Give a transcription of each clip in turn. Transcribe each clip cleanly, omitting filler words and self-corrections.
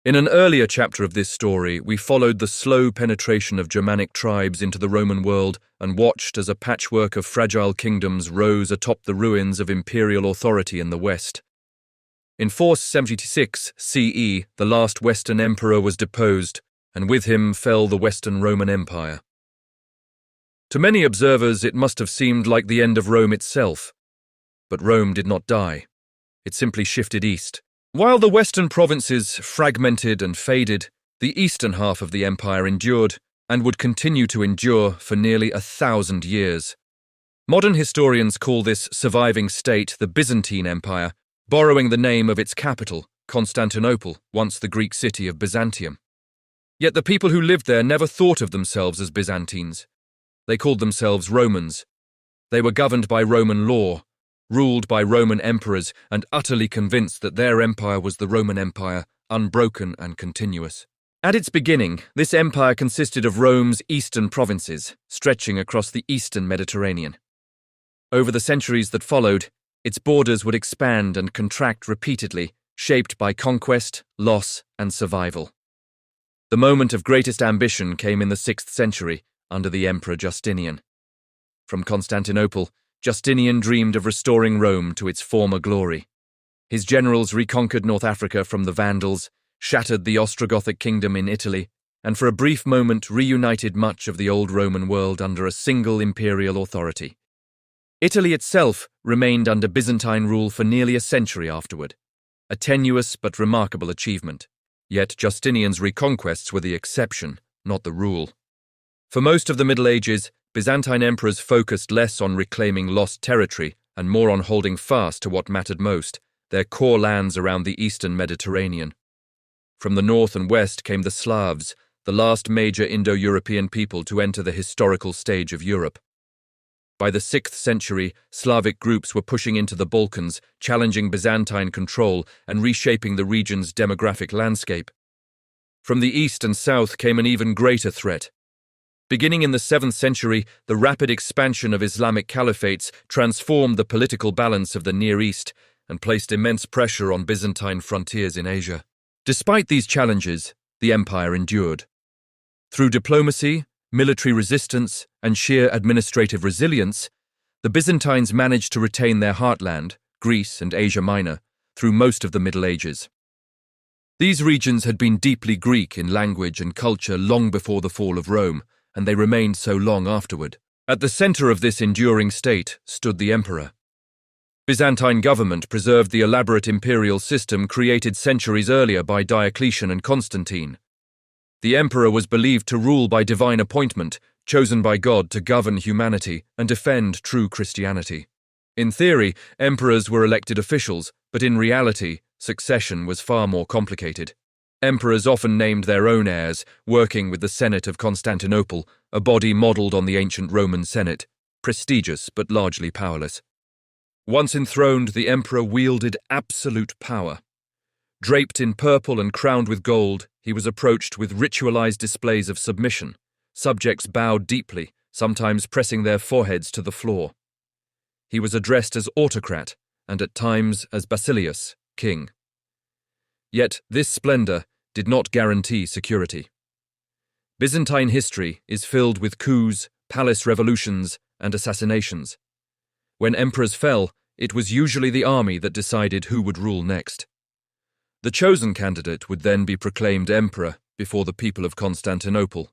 In an earlier chapter of this story, we followed the slow penetration of Germanic tribes into the Roman world and watched as a patchwork of fragile kingdoms rose atop the ruins of imperial authority in the West. In 476 CE, the last Western emperor was deposed, and with him fell the Western Roman Empire. To many observers, it must have seemed like the end of Rome itself. But Rome did not die. It simply shifted east. While the western provinces fragmented and faded, the eastern half of the empire endured and would continue to endure for nearly 1,000 years. Modern historians call this surviving state the Byzantine Empire, borrowing the name of its capital, Constantinople, once the Greek city of Byzantium. Yet the people who lived there never thought of themselves as Byzantines. They called themselves Romans. They were governed by Roman law, ruled by Roman emperors, and utterly convinced that their empire was the Roman Empire, unbroken and continuous. At its beginning, this empire consisted of Rome's eastern provinces, stretching across the eastern Mediterranean. Over the centuries that followed, its borders would expand and contract repeatedly, shaped by conquest, loss, and survival. The moment of greatest ambition came in the 6th century, under the Emperor Justinian. From Constantinople, Justinian dreamed of restoring Rome to its former glory. His generals reconquered North Africa from the Vandals, shattered the Ostrogothic kingdom in Italy, and for a brief moment reunited much of the old Roman world under a single imperial authority. Italy itself remained under Byzantine rule for nearly a century afterward, a tenuous but remarkable achievement. Yet Justinian's reconquests were the exception, not the rule. For most of the Middle Ages, Byzantine emperors focused less on reclaiming lost territory and more on holding fast to what mattered most, their core lands around the eastern Mediterranean. From the north and west came the Slavs, the last major Indo-European people to enter the historical stage of Europe. By the 6th century, Slavic groups were pushing into the Balkans, challenging Byzantine control and reshaping the region's demographic landscape. From the east and south came an even greater threat. Beginning in the 7th century, the rapid expansion of Islamic caliphates transformed the political balance of the Near East and placed immense pressure on Byzantine frontiers in Asia. Despite these challenges, the empire endured. Through diplomacy, military resistance, and sheer administrative resilience, the Byzantines managed to retain their heartland, Greece and Asia Minor, through most of the Middle Ages. These regions had been deeply Greek in language and culture long before the fall of Rome, and they remained so long afterward. At the center of this enduring state stood the emperor. Byzantine government preserved the elaborate imperial system created centuries earlier by Diocletian and Constantine. The emperor was believed to rule by divine appointment, chosen by God to govern humanity and defend true Christianity. In theory, emperors were elected officials, but in reality, succession was far more complicated. Emperors often named their own heirs, working with the Senate of Constantinople, a body modelled on the ancient Roman Senate, prestigious but largely powerless. Once enthroned, the emperor wielded absolute power. Draped in purple and crowned with gold, he was approached with ritualized displays of submission. Subjects bowed deeply, sometimes pressing their foreheads to the floor. He was addressed as autocrat, and at times as Basileus, king. Yet this splendor did not guarantee security. Byzantine history is filled with coups, palace revolutions, and assassinations. When emperors fell, it was usually the army that decided who would rule next. The chosen candidate would then be proclaimed emperor before the people of Constantinople,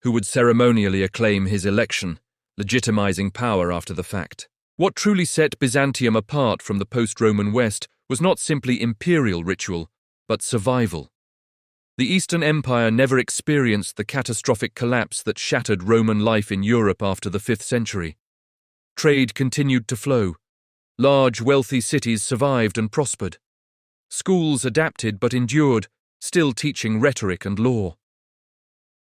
who would ceremonially acclaim his election, legitimizing power after the fact. What truly set Byzantium apart from the post-Roman West was not simply imperial ritual, but survival. The Eastern Empire never experienced the catastrophic collapse that shattered Roman life in Europe after the 5th century. Trade continued to flow. Large, wealthy cities survived and prospered. Schools adapted but endured, still teaching rhetoric and law.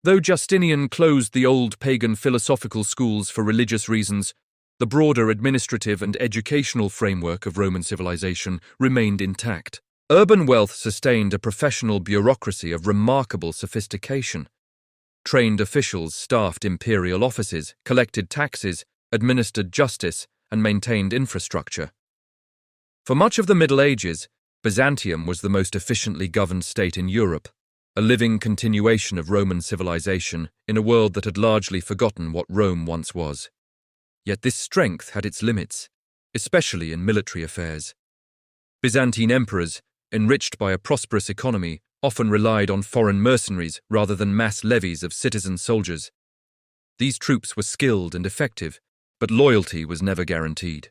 Though Justinian closed the old pagan philosophical schools for religious reasons, the broader administrative and educational framework of Roman civilization remained intact. Urban wealth sustained a professional bureaucracy of remarkable sophistication. Trained officials staffed imperial offices, collected taxes, administered justice, and maintained infrastructure. For much of the Middle Ages, Byzantium was the most efficiently governed state in Europe. a living continuation of Roman civilization in a world that had largely forgotten what Rome once was. Yet this strength had its limits, especially in military affairs. Byzantine emperors, enriched by a prosperous economy, often relied on foreign mercenaries rather than mass levies of citizen soldiers. These troops were skilled and effective, but loyalty was never guaranteed.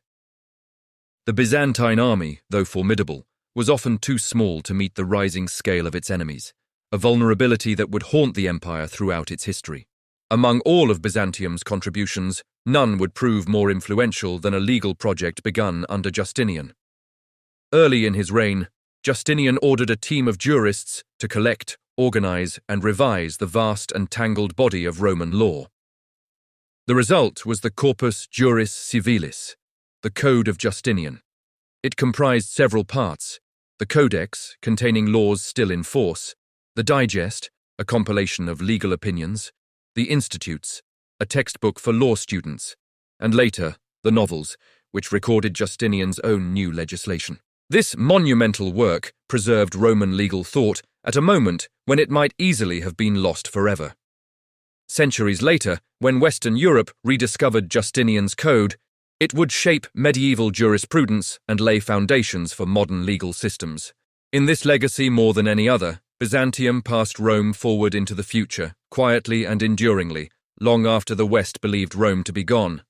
The Byzantine army, though formidable, was often too small to meet the rising scale of its enemies, a vulnerability that would haunt the empire throughout its history. Among all of Byzantium's contributions, none would prove more influential than a legal project begun under Justinian. Early in his reign, Justinian ordered a team of jurists to collect, organize, and revise the vast and tangled body of Roman law. The result was the Corpus Juris Civilis, the Code of Justinian. It comprised several parts: the Codex, containing laws still in force; the Digest, a compilation of legal opinions; the Institutes, a textbook for law students; and later, the novels, which recorded Justinian's own new legislation. This monumental work preserved Roman legal thought at a moment when it might easily have been lost forever. Centuries later, when Western Europe rediscovered Justinian's code, it would shape medieval jurisprudence and lay foundations for modern legal systems. In this legacy more than any other, Byzantium passed Rome forward into the future, quietly and enduringly, long after the West believed Rome to be gone.